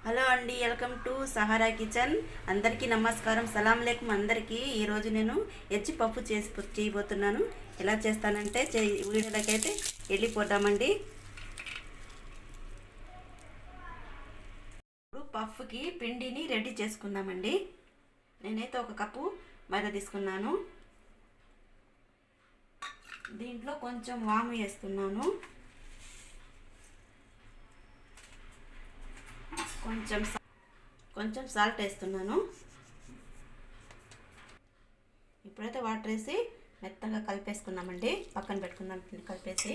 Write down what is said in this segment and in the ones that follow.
Hello అండి, welcome to Sahara kitchen. అందరికీ నమస్కారం, సలాం లేకుం అందరికీ. ఈరోజు నేను ఎజ్జి పప్పు చేయబోతున్నాను. ఎలా చేస్తానంటే వీడియోలోకి అయితే వెళ్ళిపోతామండి. ఇప్పుడు పప్పుకి పిండిని రెడీ చేసుకుందామండి. నేనైతే ఒక కప్పు మైదా తీసుకున్నాను. దీంట్లో కొంచెం వాము వేస్తున్నాను, కొంచెం సాల్ట్ వేస్తున్నాను. ఇప్పుడైతే వాటర్ వేసి మెత్తగా కలిపేసుకున్నామండి. పక్కన పెట్టుకుందాం. కలిపేసి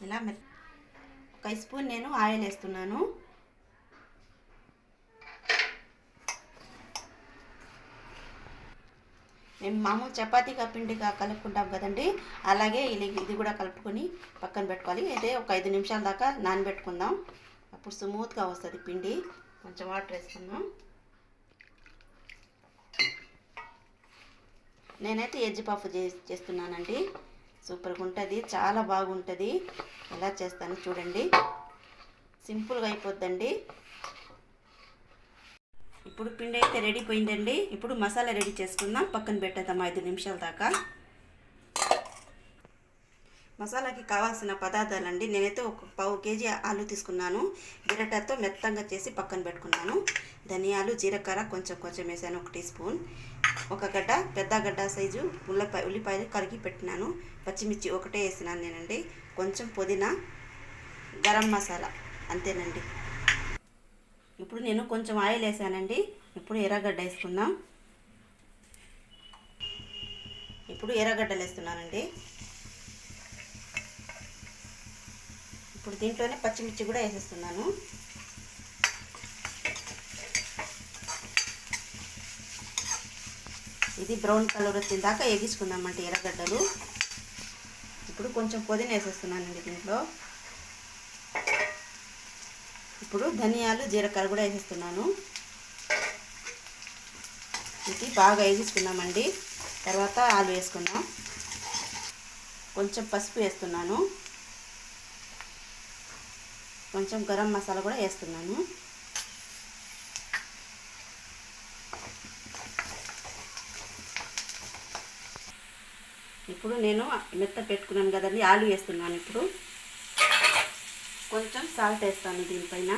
ఇలా ఒక స్పూన్ నేను ఆయిల్ వేస్తున్నాను. మేము మామూలు చపాతీగా పిండిగా కలుపుకుంటాం కదండి, అలాగే ఇది కూడా కలుపుకొని పక్కన పెట్టుకోవాలి. అయితే ఒక 5 నిమిషాల దాకా నానబెట్టుకుందాం. అప్పుడు స్మూత్గా వస్తుంది పిండి. కొంచెం వాటర్ వేసుకుందాం. నేనైతే ఎజ్జి పప్పు చేస్తున్నానండి. సూపర్గా ఉంటుంది, చాలా బాగుంటుంది. ఎలా చేస్తాను చూడండి. సింపుల్గా అయిపోద్దండి. ఇప్పుడు పిండి అయితే రెడీ పోయిందండి. ఇప్పుడు మసాలా రెడీ చేసుకుందాం. పక్కన పెట్టేద్దాం 5 నిమిషాల దాకా. మసాలాకి కావాల్సిన పదార్థాలండి. నేనైతే ఒక 1/2 కేజీ ఆలు తీసుకున్నాను. గిరటతో మెత్తంగా చేసి పక్కన పెట్టుకున్నాను. ధనియాలు, జీలకర్ర కొంచెం వేసాను, 1 టీ స్పూన్. ఒక పెద్ద గడ్డ సైజు ఉల్లిపాయలు కరిగి పెట్టినాను. పచ్చిమిర్చి ఒకటే వేసినాను నేనండి. కొంచెం పుదీనా, గరం మసాలా, అంతేనండి. ఇప్పుడు నేను కొంచెం ఆయిల్ వేసానండి. ఇప్పుడు ఎర్రగడ్డ వేసుకుందాం. ఇప్పుడు ఎర్రగడ్డలు వేస్తున్నానండి. ఇప్పుడు దీంట్లోనే పచ్చిమిర్చి కూడా వేసేస్తున్నాను. ఇది బ్రౌన్ కలర్ వచ్చిన దాకా వేగించుకుందామంటే ఎర్రగడ్డలు. ఇప్పుడు కొంచెం పుదీనా వేసేస్తున్నానండి దీంట్లో. ఇప్పుడు ధనియాలు, జీలకర్ర కూడా వేసేస్తున్నాను. ఇది బాగా వేగించుకుందామండి. తర్వాత ఆలు వేసుకుందాం. కొంచెం పసుపు వేస్తున్నాను. కొంచెం గరం మసాలా కూడా వేస్తున్నాను. ఇప్పుడు నేను మెత్త పెట్టుకున్నాను కదండి, ఆలు వేస్తున్నాను. ఇప్పుడు కొంచెం సాల్ట్ వేస్తాను దీనిపైన.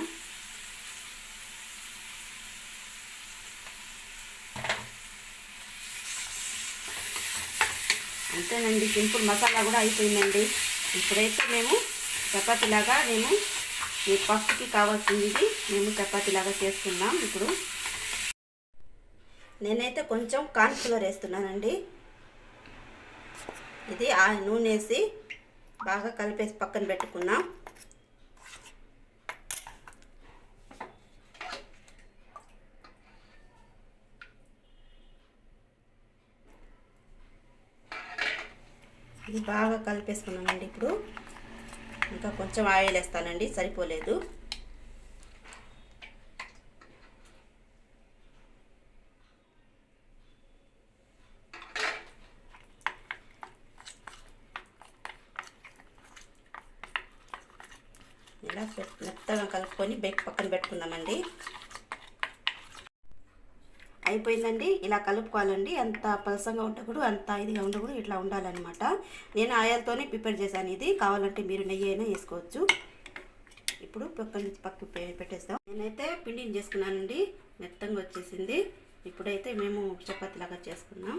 అంతేనండి, సింపుల్. మసాలా కూడా అయిపోయిందండి. ఇప్పుడైతే మేము చపాతీలాగా ఈ పప్పుకి కావాల్సింది మేము చపాతీలాగా చేసుకుందాం. ఇప్పుడు నేనైతే కొంచెం కార్న్ఫ్లోర్ వేస్తున్నానండి. ఇది ఆ నూనె వేసి బాగా కలిపేసి పక్కన పెట్టుకున్నాం. ఇది బాగా కలిపేసుకున్నామండి. ఇప్పుడు ఇంకా కొంచెం ఆయిల్ వేస్తానండి, సరిపోలేదు. ఇలా మెత్తగా కలుపుకొని పక్కన పెట్టుకుందామండి. అయిపోయిందండి. ఇలా కలుపుకోవాలండి. అంత పలసంగా ఉండకూడదు, అంత ఇదిగా ఉండకూడదు, ఇట్లా ఉండాలన్నమాట. నేను ఆయిల్తోనే ప్రిపేర్ చేశాను. ఇది కావాలంటే మీరు నెయ్యి అయినా వేసుకోవచ్చు. ఇప్పుడు పక్కకు పెట్టేస్తాం. నేనైతే పిండిని చేసుకున్నానండి, మెత్తంగా వచ్చేసింది. ఇప్పుడైతే మేము చపాతీలాగా చేసుకున్నాం.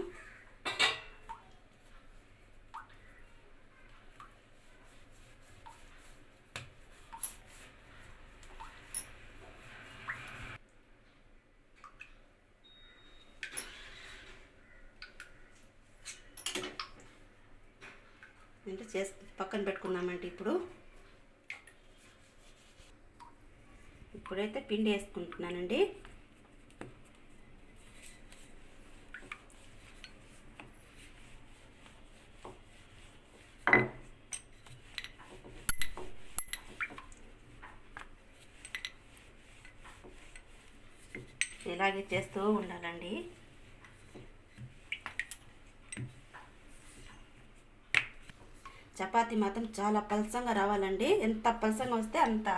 అంటే పక్కన పెట్టుకున్నామంటే ఇప్పుడైతే పిండి వేసుకుంటున్నానండి. ఇలాగే చేస్తూ ఉండాలండి. చపాతీ మాత్రం చాలా పలసంగా రావాలండి. ఎంత పలసంగా వస్తే అంత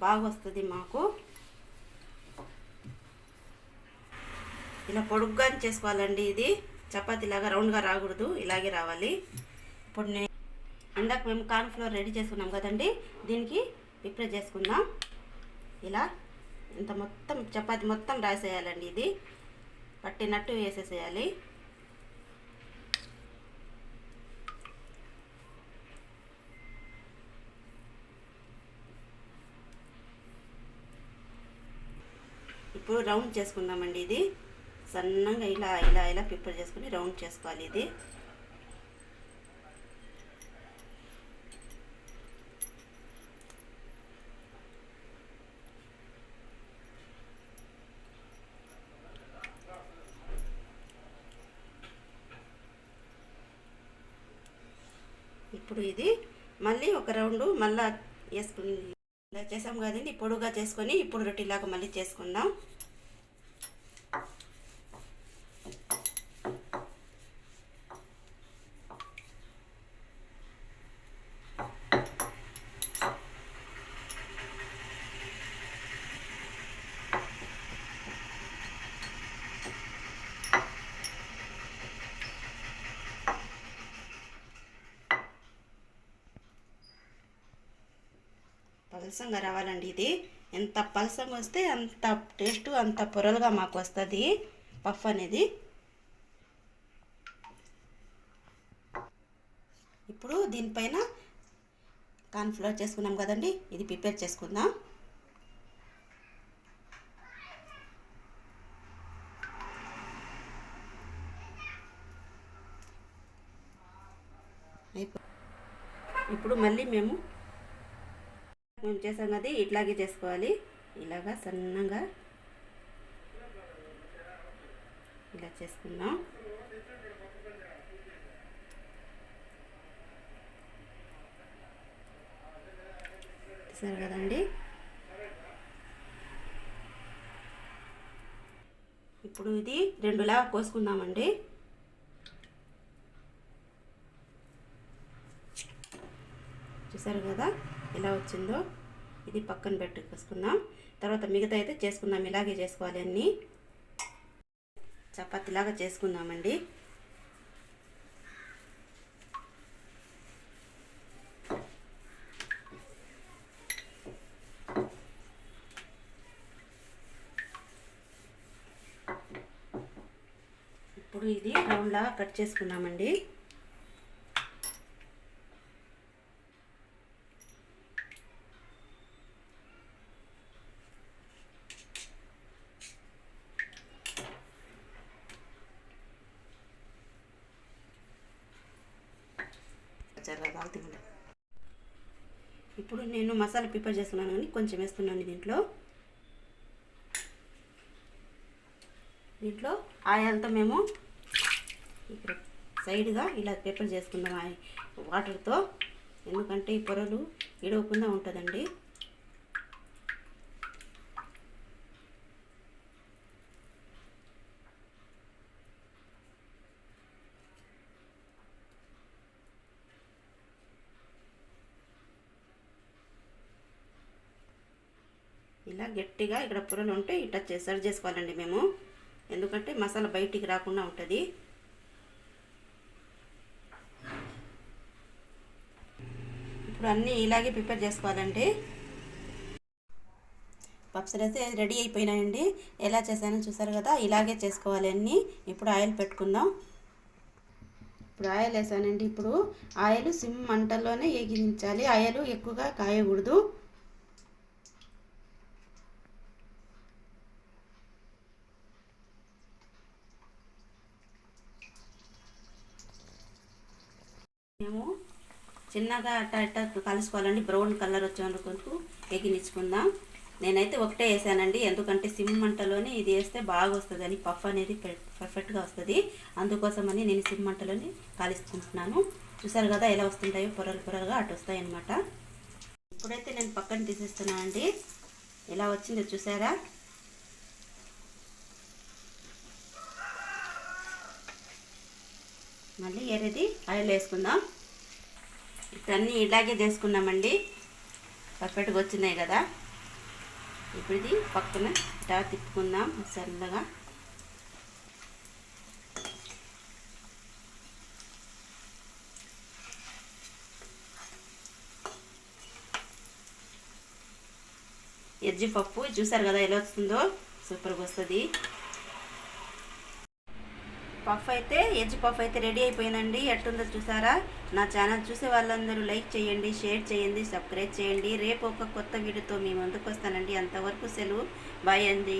బాగా వస్తుంది మాకు. ఇలా పొడుగ్గా చేసుకోవాలండి. ఇది చపాతీలాగా రౌండ్గా రాకూడదు, ఇలాగే రావాలి. ఇప్పుడు నేను ఇందాక మేము కార్న్ ఫ్లోర్ రెడీ చేసుకున్నాం కదండి, దీనికి ప్రిపేర్ చేసుకుందాం. ఇలా ఇంత మొత్తం చపాతీ మొత్తం రాసేయాలండి. ఇది పట్టినట్టు వేసేసేయాలి. ఇప్పుడు రౌండ్ చేసుకుందామండి. ఇది సన్నగా ఇలా ఇలా ఇలా ప్రిపేర్ చేసుకుని రౌండ్ చేసుకోవాలి. ఇది ఇప్పుడు ఇది మళ్ళీ ఒక రౌండ్ మళ్ళీ వేసుకుని ఇలా చేసాం కదండి. పొడుగా చేసుకొని ఇప్పుడు రొట్టెలాగా మళ్ళీ చేసుకుందాం. పలసంగా రావాలండి. ఇది ఎంత పలసంగా వస్తే అంత టేస్ట్, అంత పొరలుగా మాకు వస్తుంది పఫ్ అనేది. ఇప్పుడు దీనిపైన కార్న్ ఫ్లోర్ చేసుకున్నాం కదండి, ఇది ప్రిపేర్ చేసుకుందాం. ఇప్పుడు మళ్ళీ మేము చేసాం కదా, ఇట్లాగే చేసుకోవాలి. ఇలాగా సన్నగా ఇలా చేసుకుందాం. సరే కదండి. ఇప్పుడు ఇది రెండులాగా కోసుకుందామండి. చూసారు కదా ఎలా వచ్చిందో. ఇది పక్కన పెట్టుకుందాం. తర్వాత మిగతా అయితే చేసుకుందాం. ఇలాగే చేసుకోవాలి. అన్నీ చపాతీలాగా చేసుకుందామండి. ఇప్పుడు ఇది రౌండ్ లాగా కట్ చేసుకున్నామండి. ఇప్పుడు నేను మసాలా ప్రిపేర్ చేస్తున్నాను కానీ కొంచెం వేస్తున్నాను దీంట్లో ఆయిల్తో మేము ఇక్కడ సైడ్గా ఇలా ప్రిపేర్ చేసుకుందాం వాటర్తో. ఎందుకంటే ఈ పొరలు ఇడవకుండా ఉంటుందండి. ఇలా గట్టిగా ఇక్కడ పొరలు ఉంటే ఇట్లా సర్వ్ చేసుకోవాలండి మేము. ఎందుకంటే మసాలా బయటికి రాకుండా ఉంటుంది. ఇప్పుడు అన్నీ ఇలాగే ప్రిపేర్ చేసుకోవాలండి. పప్స్ అయితే రెడీ అయిపోయినాయండి. ఎలా చేశానో చూసారు కదా, ఇలాగే చేసుకోవాలి అన్నీ. ఇప్పుడు ఆయిల్ పెట్టుకుందాం. ఇప్పుడు ఆయిల్ వేసానండి. ఇప్పుడు ఆయిల్ సిమ్ మంటల్లోనే వేగించాలి. ఆయిల్ ఎక్కువగా కాయకూడదు. మేము చిన్నగా అట్ట కలుసుకోవాలండి. బ్రౌన్ కలర్ వచ్చేందుకు ఎగినిచ్చుకుందాం. నేనైతే ఒకటే వేసానండి. ఎందుకంటే సిమ్ మంటలోనే ఇది వేస్తే బాగా వస్తుందని, పఫ్ అనేది పర్ఫెక్ట్గా వస్తుంది. అందుకోసమని నేను సిమ్ మంటలోనే కాలుసుకుంటున్నాను. చూసారు కదా ఎలా వస్తుంటాయో, పొరలు పొరలుగా అటు వస్తాయి అన్నమాట. ఇప్పుడైతే నేను పక్కన తీసేస్తున్నానండి. ఎలా వచ్చిందో చూసారా. మళ్ళీ ఏరేది ఆయిల్ వేసుకుందాం. ఇవన్నీ ఇలాగే చేసుకున్నామండి. పర్ఫెక్ట్గా వచ్చినాయి కదా. ఇప్పుడు ఇది పక్కన ఇలా తిప్పుకుందాం చల్లగా. ఎజ్జి పప్పు చూసారు కదా ఎలా వస్తుందో, సూపర్గా వస్తుంది. ఎజ్ పఫ్ అయితే రెడీ అయిపోయిందండి. ఎట్టుందో చూసారా? నా ఛానల్ చూసే వాళ్ళందరూ లైక్ చేయండి, షేర్ చేయండి, సబ్స్క్రైబ్ చేయండి. రేపు ఒక కొత్త వీడియోతో మీ ముందుకు వస్తానండి. అంతవరకు సెలవు. బాయ్ అండి.